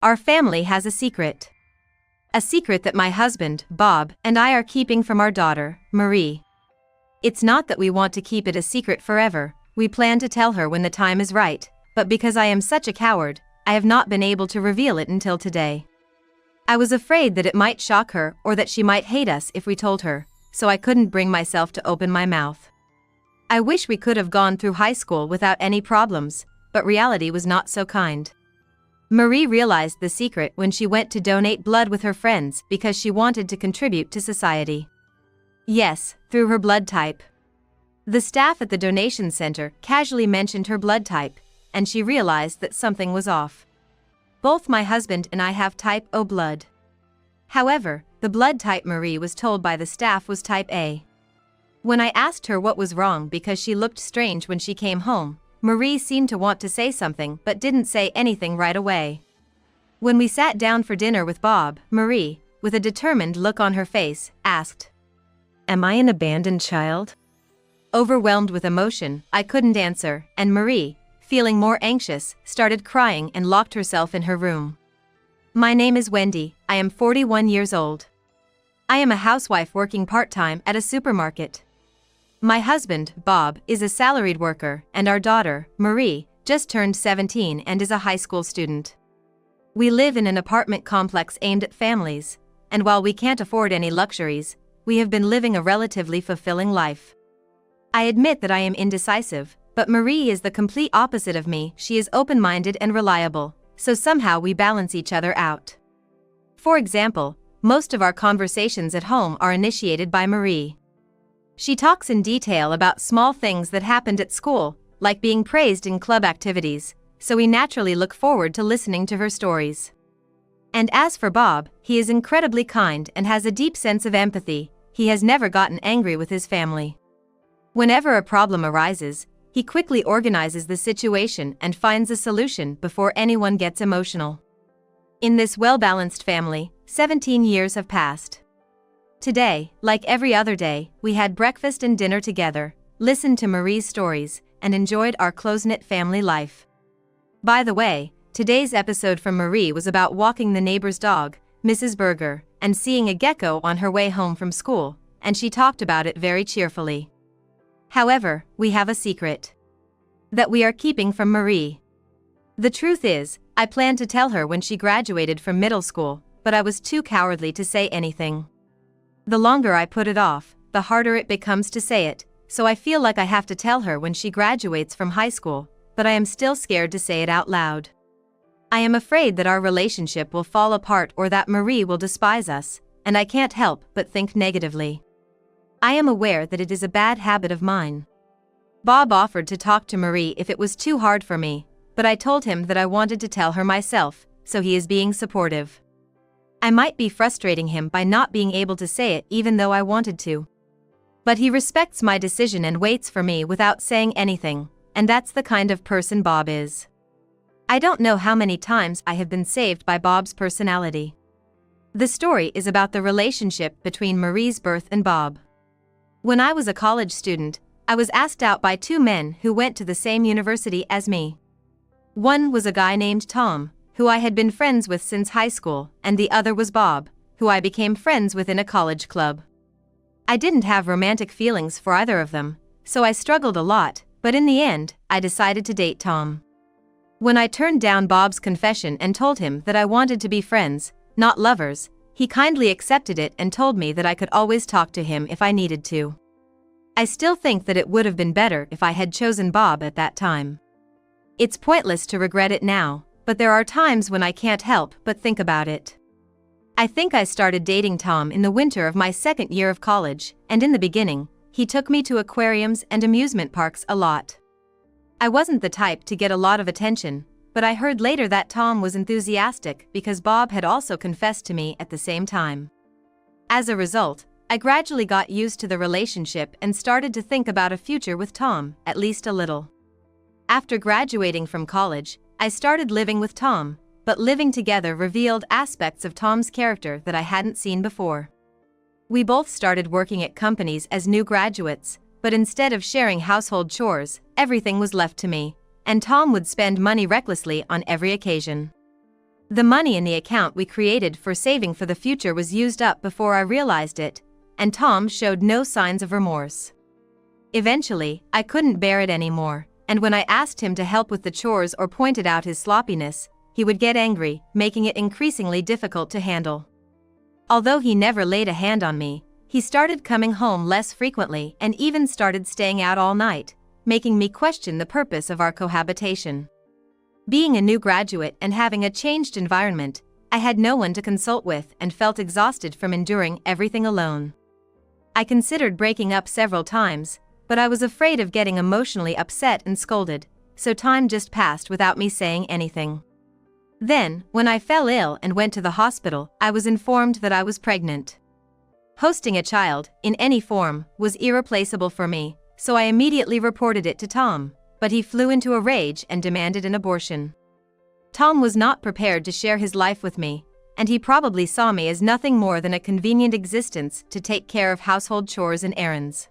Our family has a secret. A secret that my husband, Bob, and I are keeping from our daughter, Marie. It's not that we want to keep it a secret forever, we plan to tell her when the time is right, but because I am such a coward, I have not been able to reveal it until today. I was afraid that it might shock her or that she might hate us if we told her, so I couldn't bring myself to open my mouth. I wish we could have gone through high school without any problems, but reality was not so kind. Marie realized the secret when she went to donate blood with her friends because she wanted to contribute to society. Yes, through her blood type. The staff at the donation center casually mentioned her blood type, and she realized that something was off. Both my husband and I have type O blood. However, the blood type Marie was told by the staff was type A. When I asked her what was wrong because she looked strange when she came home, Marie seemed to want to say something but didn't say anything right away. When we sat down for dinner with Bob, Marie, with a determined look on her face, asked, "Am I an abandoned child?" Overwhelmed with emotion, I couldn't answer, and Marie, feeling more anxious, started crying and locked herself in her room. My name is Wendy, I am 41 years old. I am a housewife working part-time at a supermarket. My husband, Bob, is a salaried worker, and our daughter, Marie, just turned 17 and is a high school student. We live in an apartment complex aimed at families, and while we can't afford any luxuries, we have been living a relatively fulfilling life. I admit that I am indecisive, but Marie is the complete opposite of me. She is open-minded and reliable, so somehow we balance each other out. For example, most of our conversations at home are initiated by Marie. She talks in detail about small things that happened at school, like being praised in club activities, so we naturally look forward to listening to her stories. And as for Bob, he is incredibly kind and has a deep sense of empathy. He has never gotten angry with his family. Whenever a problem arises, he quickly organizes the situation and finds a solution before anyone gets emotional. In this well-balanced family, 17 years have passed. Today, like every other day, we had breakfast and dinner together, listened to Marie's stories, and enjoyed our close-knit family life. By the way, today's episode from Marie was about walking the neighbor's dog, Mrs. Berger, and seeing a gecko on her way home from school, and she talked about it very cheerfully. However, we have a secret that we are keeping from Marie. The truth is, I planned to tell her when she graduated from middle school, but I was too cowardly to say anything. The longer I put it off, the harder it becomes to say it, so I feel like I have to tell her when she graduates from high school, but I am still scared to say it out loud. I am afraid that our relationship will fall apart or that Marie will despise us, and I can't help but think negatively. I am aware that it is a bad habit of mine. Bob offered to talk to Marie if it was too hard for me, but I told him that I wanted to tell her myself, so he is being supportive. I might be frustrating him by not being able to say it even though I wanted to. But he respects my decision and waits for me without saying anything, and that's the kind of person Bob is. I don't know how many times I have been saved by Bob's personality. The story is about the relationship between Marie's birth and Bob. When I was a college student, I was asked out by two men who went to the same university as me. One was a guy named Tom, who I had been friends with since high school, and the other was Bob, who I became friends with in a college club. I didn't have romantic feelings for either of them, so I struggled a lot, but in the end, I decided to date Tom. When I turned down Bob's confession and told him that I wanted to be friends, not lovers, he kindly accepted it and told me that I could always talk to him if I needed to. I still think that it would have been better if I had chosen Bob at that time. It's pointless to regret it now, but there are times when I can't help but think about it. I think I started dating Tom in the winter of my second year of college, and in the beginning, he took me to aquariums and amusement parks a lot. I wasn't the type to get a lot of attention, but I heard later that Tom was enthusiastic because Bob had also confessed to me at the same time. As a result, I gradually got used to the relationship and started to think about a future with Tom, at least a little. After graduating from college, I started living with Tom, but living together revealed aspects of Tom's character that I hadn't seen before. We both started working at companies as new graduates, but instead of sharing household chores, everything was left to me, and Tom would spend money recklessly on every occasion. The money in the account we created for saving for the future was used up before I realized it, and Tom showed no signs of remorse. Eventually, I couldn't bear it anymore, and when I asked him to help with the chores or pointed out his sloppiness, he would get angry, making it increasingly difficult to handle. Although he never laid a hand on me, he started coming home less frequently and even started staying out all night, making me question the purpose of our cohabitation. Being a new graduate and having a changed environment, I had no one to consult with and felt exhausted from enduring everything alone. I considered breaking up several times, but I was afraid of getting emotionally upset and scolded, so time just passed without me saying anything. Then, when I fell ill and went to the hospital, I was informed that I was pregnant. Hosting a child, in any form, was irreplaceable for me, so I immediately reported it to Tom, but he flew into a rage and demanded an abortion. Tom was not prepared to share his life with me, and he probably saw me as nothing more than a convenient existence to take care of household chores and errands.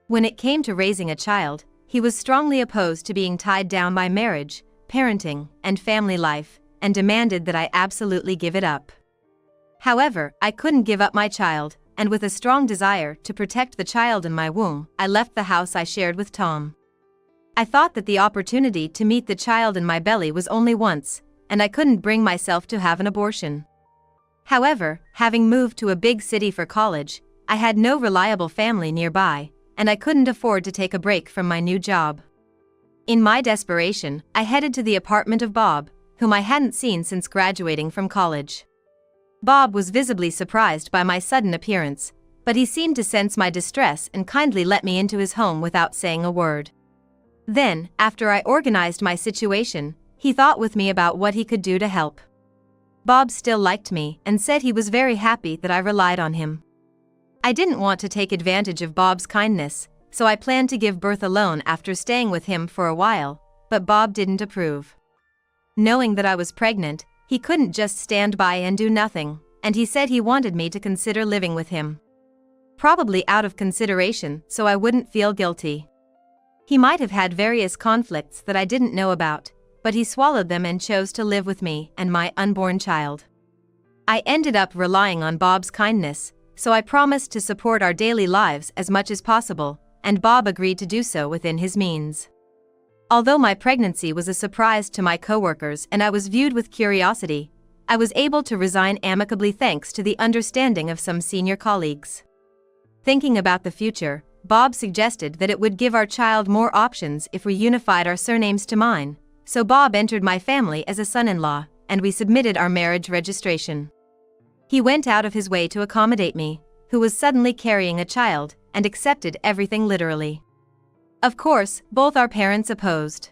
When it came to raising a child, he was strongly opposed to being tied down by marriage, parenting, and family life, and demanded that I absolutely give it up. However, I couldn't give up my child, and with a strong desire to protect the child in my womb, I left the house I shared with Tom. I thought that the opportunity to meet the child in my belly was only once, and I couldn't bring myself to have an abortion. However, having moved to a big city for college, I had no reliable family nearby, and I couldn't afford to take a break from my new job. In my desperation, I headed to the apartment of Bob, whom I hadn't seen since graduating from college. Bob was visibly surprised by my sudden appearance, but he seemed to sense my distress and kindly let me into his home without saying a word. Then, after I organized my situation, he thought with me about what he could do to help. Bob still liked me and said he was very happy that I relied on him. I didn't want to take advantage of Bob's kindness, so I planned to give birth alone after staying with him for a while, but Bob didn't approve. Knowing that I was pregnant, he couldn't just stand by and do nothing, and he said he wanted me to consider living with him. Probably out of consideration so I wouldn't feel guilty. He might have had various conflicts that I didn't know about, but he swallowed them and chose to live with me and my unborn child. I ended up relying on Bob's kindness, so I promised to support our daily lives as much as possible, and Bob agreed to do so within his means. Although my pregnancy was a surprise to my coworkers and I was viewed with curiosity, I was able to resign amicably thanks to the understanding of some senior colleagues. Thinking about the future, Bob suggested that it would give our child more options if we unified our surnames to mine, so Bob entered my family as a son-in-law, and we submitted our marriage registration. He went out of his way to accommodate me, who was suddenly carrying a child, and accepted everything literally. Of course, both our parents opposed.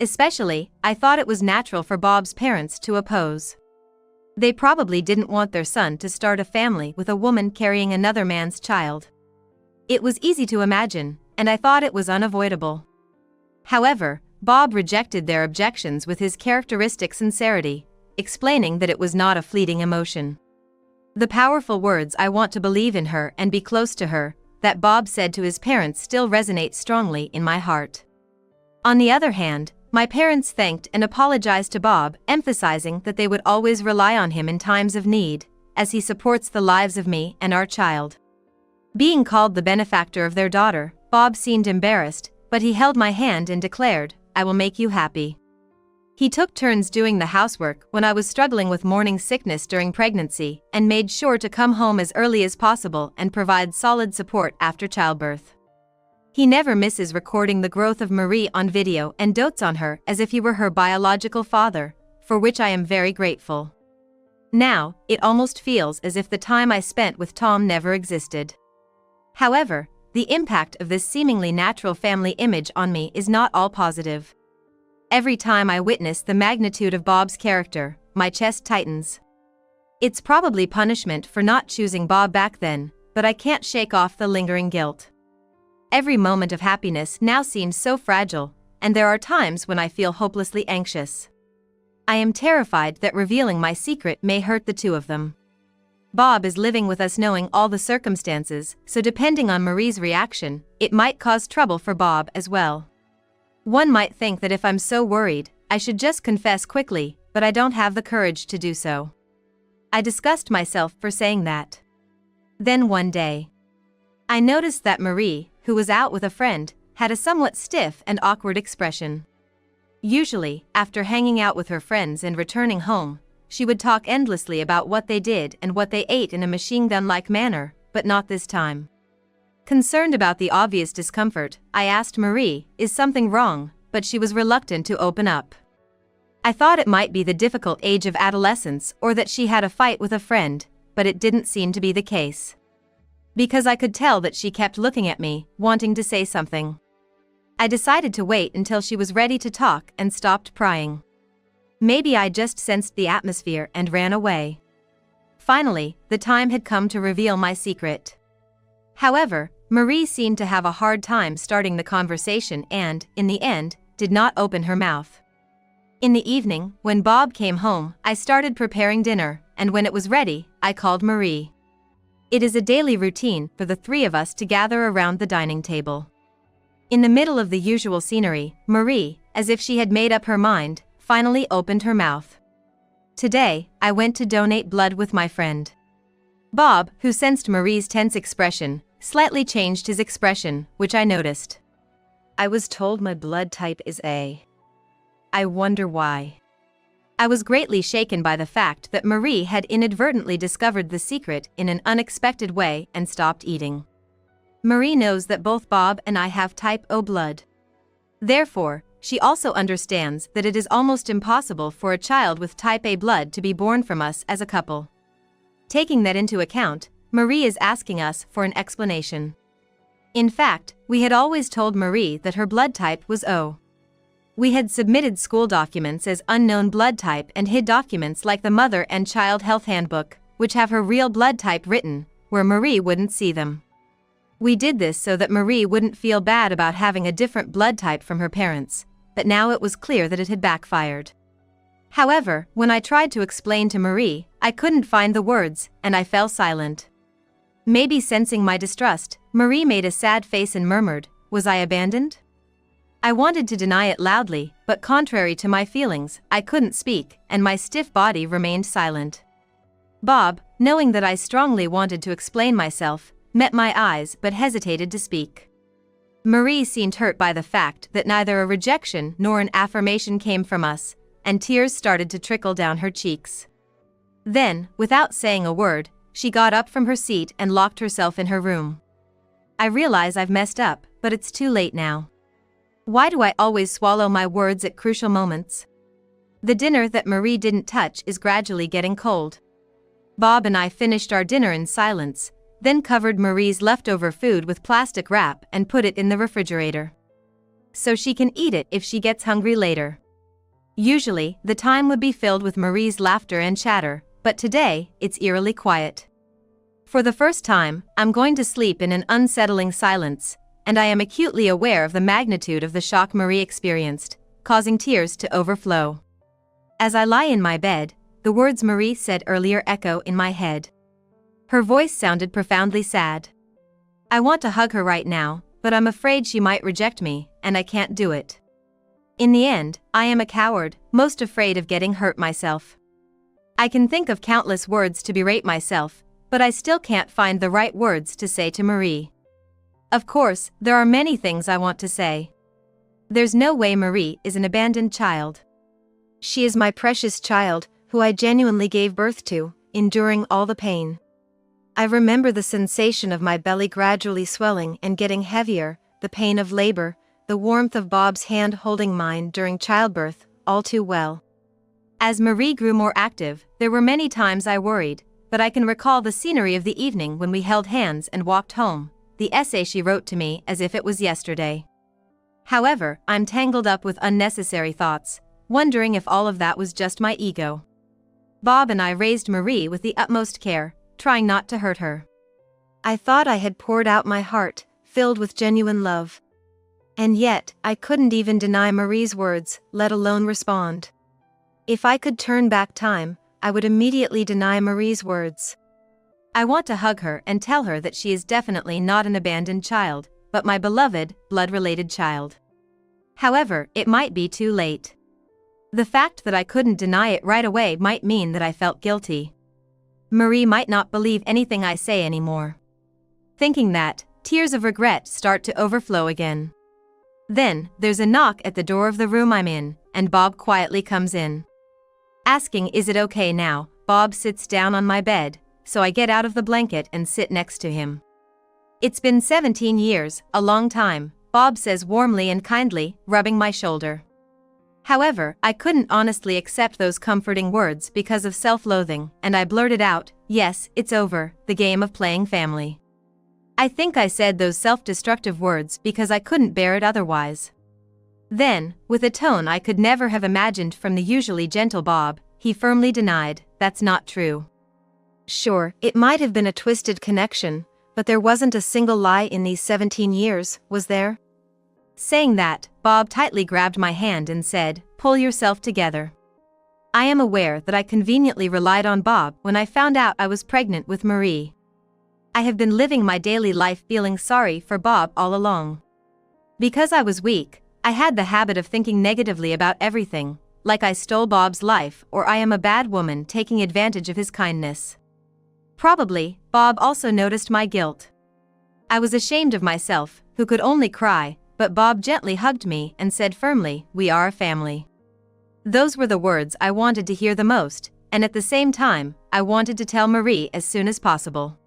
Especially, I thought it was natural for Bob's parents to oppose. They probably didn't want their son to start a family with a woman carrying another man's child. It was easy to imagine, and I thought it was unavoidable. However, Bob rejected their objections with his characteristic sincerity, explaining that it was not a fleeting emotion. The powerful words "I want to believe in her and be close to her" that Bob said to his parents still resonate strongly in my heart. On the other hand, my parents thanked and apologized to Bob, emphasizing that they would always rely on him in times of need, as he supports the lives of me and our child. Being called the benefactor of their daughter, Bob seemed embarrassed, but he held my hand and declared, "I will make you happy." He took turns doing the housework when I was struggling with morning sickness during pregnancy and made sure to come home as early as possible and provide solid support after childbirth. He never misses recording the growth of Marie on video and dotes on her as if he were her biological father, for which I am very grateful. Now, it almost feels as if the time I spent with Tom never existed. However, the impact of this seemingly natural family image on me is not all positive. Every time I witness the magnitude of Bob's character, my chest tightens. It's probably punishment for not choosing Bob back then, but I can't shake off the lingering guilt. Every moment of happiness now seems so fragile, and there are times when I feel hopelessly anxious. I am terrified that revealing my secret may hurt the two of them. Bob is living with us knowing all the circumstances, so depending on Marie's reaction, it might cause trouble for Bob as well. One might think that if I'm so worried, I should just confess quickly, but I don't have the courage to do so. I disgust myself for saying that. Then one day, I noticed that Marie, who was out with a friend, had a somewhat stiff and awkward expression. Usually, after hanging out with her friends and returning home, she would talk endlessly about what they did and what they ate in a machine gun-like manner, but not this time. Concerned about the obvious discomfort, I asked Marie, "Is something wrong?" But she was reluctant to open up. I thought it might be the difficult age of adolescence or that she had a fight with a friend, but it didn't seem to be the case. Because I could tell that she kept looking at me, wanting to say something. I decided to wait until she was ready to talk and stopped prying. Maybe I just sensed the atmosphere and ran away. Finally, the time had come to reveal my secret. However, Marie seemed to have a hard time starting the conversation and, in the end, did not open her mouth. In the evening, when Bob came home, I started preparing dinner, and when it was ready, I called Marie. It is a daily routine for the three of us to gather around the dining table. In the middle of the usual scenery, Marie, as if she had made up her mind, finally opened her mouth. Today, I went to donate blood with my friend. Bob, who sensed Marie's tense expression, slightly changed his expression, which I noticed. I was told my blood type is A. I wonder why. I was greatly shaken by the fact that Marie had inadvertently discovered the secret in an unexpected way and stopped eating. Marie knows that both Bob and I have type O blood. Therefore, she also understands that it is almost impossible for a child with type A blood to be born from us as a couple. Taking that into account, Marie is asking us for an explanation. In fact, we had always told Marie that her blood type was O. We had submitted school documents as unknown blood type and hid documents like the Mother and Child Health Handbook, which have her real blood type written, where Marie wouldn't see them. We did this so that Marie wouldn't feel bad about having a different blood type from her parents, but now it was clear that it had backfired. However, when I tried to explain to Marie, I couldn't find the words, and I fell silent. Maybe sensing my distrust, Marie made a sad face and murmured, "Was I abandoned?" I wanted to deny it loudly, but contrary to my feelings, I couldn't speak, and my stiff body remained silent. Bob, knowing that I strongly wanted to explain myself, met my eyes but hesitated to speak. Marie seemed hurt by the fact that neither a rejection nor an affirmation came from us, and tears started to trickle down her cheeks. Then, without saying a word, she got up from her seat and locked herself in her room. I realize I've messed up, but it's too late now. Why do I always swallow my words at crucial moments? The dinner that Marie didn't touch is gradually getting cold. Bob and I finished our dinner in silence, then covered Marie's leftover food with plastic wrap and put it in the refrigerator. So she can eat it if she gets hungry later. Usually, the time would be filled with Marie's laughter and chatter, but today, it's eerily quiet. For the first time, I'm going to sleep in an unsettling silence, and I am acutely aware of the magnitude of the shock Marie experienced, causing tears to overflow. As I lie in my bed, the words Marie said earlier echo in my head. Her voice sounded profoundly sad. I want to hug her right now, but I'm afraid she might reject me, and I can't do it. In the end, I am a coward, most afraid of getting hurt myself. I can think of countless words to berate myself, but I still can't find the right words to say to Marie. Of course, there are many things I want to say. There's no way Marie is an abandoned child. She is my precious child, who I genuinely gave birth to, enduring all the pain. I remember the sensation of my belly gradually swelling and getting heavier, the pain of labor, the warmth of Bob's hand holding mine during childbirth, all too well. As Marie grew more active, there were many times I worried, but I can recall the scenery of the evening when we held hands and walked home, the essay she wrote to me as if it was yesterday. However, I'm tangled up with unnecessary thoughts, wondering if all of that was just my ego. Bob and I raised Marie with the utmost care, trying not to hurt her. I thought I had poured out my heart, filled with genuine love. And yet, I couldn't even deny Marie's words, let alone respond. If I could turn back time, I would immediately deny Marie's words. I want to hug her and tell her that she is definitely not an abandoned child, but my beloved, blood-related child. However, it might be too late. The fact that I couldn't deny it right away might mean that I felt guilty. Marie might not believe anything I say anymore. Thinking that, tears of regret start to overflow again. Then, there's a knock at the door of the room I'm in, and Bob quietly comes in. Asking is it okay now, Bob sits down on my bed, so I get out of the blanket and sit next to him. It's been 17 years, a long time, Bob says warmly and kindly, rubbing my shoulder. However, I couldn't honestly accept those comforting words because of self-loathing, and I blurted out, "Yes, it's over, the game of playing family." I think I said those self-destructive words because I couldn't bear it otherwise. Then, with a tone I could never have imagined from the usually gentle Bob, he firmly denied, "That's not true." Sure, it might have been a twisted connection, but there wasn't a single lie in these 17 years, was there? Saying that, Bob tightly grabbed my hand and said, "Pull yourself together." I am aware that I conveniently relied on Bob when I found out I was pregnant with Marie. I have been living my daily life feeling sorry for Bob all along. Because I was weak, I had the habit of thinking negatively about everything, like I stole Bob's life or I am a bad woman taking advantage of his kindness. Probably, Bob also noticed my guilt. I was ashamed of myself, who could only cry, but Bob gently hugged me and said firmly, "We are a family." Those were the words I wanted to hear the most, and at the same time, I wanted to tell Marie as soon as possible.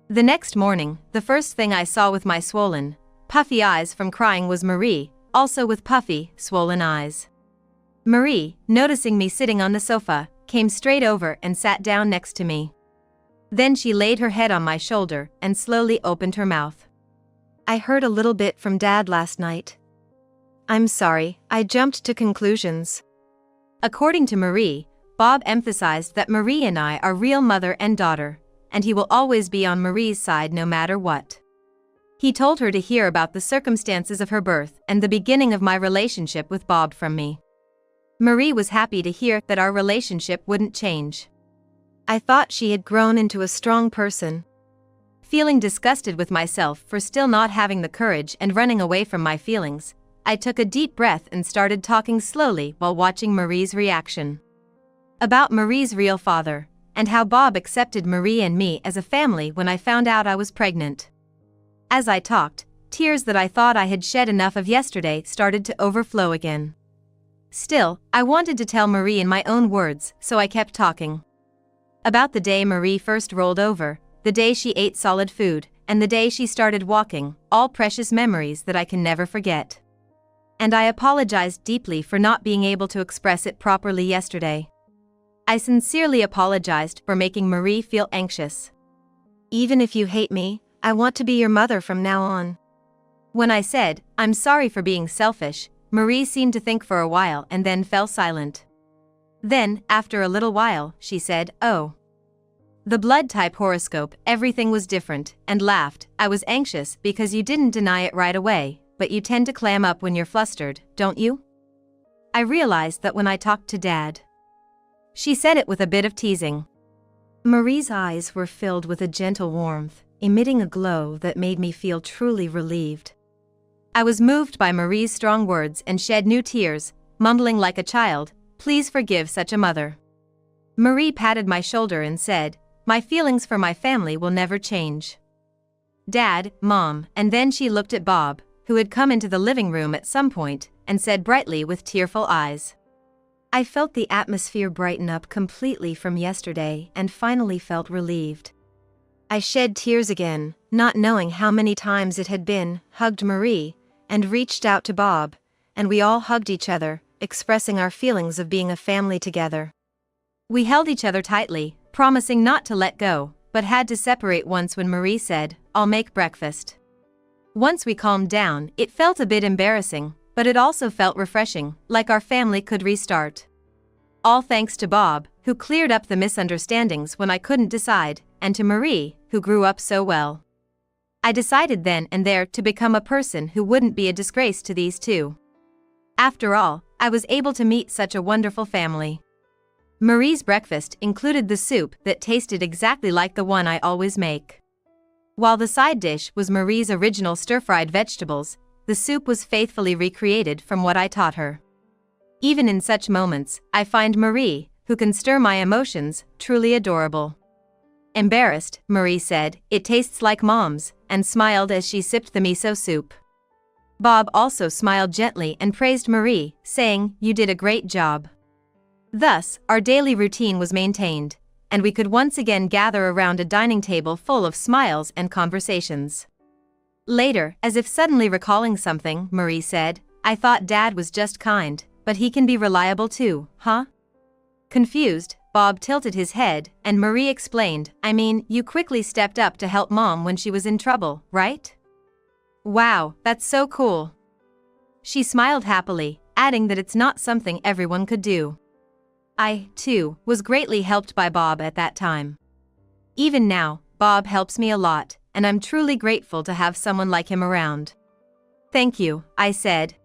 The next morning, the first thing I saw with my swollen, puffy eyes from crying was Marie, also with puffy, swollen eyes. Marie, noticing me sitting on the sofa, came straight over and sat down next to me. Then she laid her head on my shoulder and slowly opened her mouth. "I heard a little bit from Dad last night. I'm sorry, I jumped to conclusions." According to Marie, Bob emphasized that Marie and I are real mother and daughter, and he will always be on Marie's side no matter what. He told her to hear about the circumstances of her birth and the beginning of my relationship with Bob from me. Marie was happy to hear that our relationship wouldn't change. I thought she had grown into a strong person. Feeling disgusted with myself for still not having the courage and running away from my feelings, I took a deep breath and started talking slowly while watching Marie's reaction. About Marie's real father, and how Bob accepted Marie and me as a family when I found out I was pregnant. As I talked, tears that I thought I had shed enough of yesterday started to overflow again. Still, I wanted to tell Marie in my own words, so I kept talking. About the day Marie first rolled over, the day she ate solid food, and the day she started walking, all precious memories that I can never forget. And I apologized deeply for not being able to express it properly yesterday. I sincerely apologized for making Marie feel anxious. "Even if you hate me, I want to be your mother from now on." When I said, "I'm sorry for being selfish," Marie seemed to think for a while and then fell silent. Then, after a little while, she said, "Oh. The blood type horoscope, everything was different," and laughed. "I was anxious because you didn't deny it right away, but you tend to clam up when you're flustered, don't you?" I realized that when I talked to Dad. She said it with a bit of teasing. Marie's eyes were filled with a gentle warmth, emitting a glow that made me feel truly relieved. I was moved by Marie's strong words and shed new tears, mumbling like a child, "Please forgive such a mother." Marie patted my shoulder and said, "My feelings for my family will never change. Dad, Mom," and then she looked at Bob, who had come into the living room at some point, and said brightly with tearful eyes. I felt the atmosphere brighten up completely from yesterday and finally felt relieved. I shed tears again, not knowing how many times it had been, hugged Marie, and reached out to Bob, and we all hugged each other, expressing our feelings of being a family together. We held each other tightly, promising not to let go, but had to separate once when Marie said, "I'll make breakfast." Once we calmed down, it felt a bit embarrassing, but it also felt refreshing, like our family could restart. All thanks to Bob, who cleared up the misunderstandings when I couldn't decide, and to Marie, who grew up so well. I decided then and there to become a person who wouldn't be a disgrace to these two. After all, I was able to meet such a wonderful family. Marie's breakfast included the soup that tasted exactly like the one I always make. While the side dish was Marie's original stir-fried vegetables, the soup was faithfully recreated from what I taught her. Even in such moments, I find Marie, who can stir my emotions, truly adorable. Embarrassed, Marie said, "It tastes like Mom's," and smiled as she sipped the miso soup. Bob also smiled gently and praised Marie, saying, "You did a great job." Thus, our daily routine was maintained, and we could once again gather around a dining table full of smiles and conversations. Later, as if suddenly recalling something, Marie said, "I thought Dad was just kind, but he can be reliable too, huh?" Confused, Bob tilted his head, and Marie explained, "I mean, you quickly stepped up to help Mom when she was in trouble, right?" "Wow, that's so cool." She smiled happily, adding that it's not something everyone could do. I, too, was greatly helped by Bob at that time. Even now, Bob helps me a lot, and I'm truly grateful to have someone like him around. "Thank you," I said,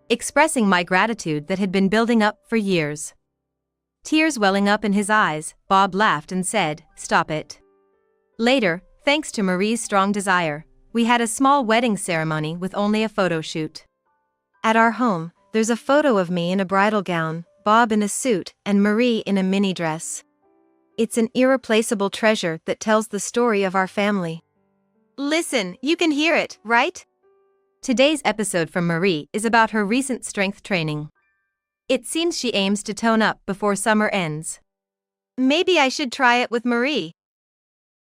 expressing my gratitude that had been building up for years. Tears welling up in his eyes, Bob laughed and said, "Stop it." Later, thanks to Marie's strong desire, we had a small wedding ceremony with only a photo shoot. At our home, there's a photo of me in a bridal gown, Bob in a suit, and Marie in a mini dress. It's an irreplaceable treasure that tells the story of our family. Listen, you can hear it, right? Today's episode from Marie is about her recent strength training. It seems she aims to tone up before summer ends. Maybe I should try it with Marie.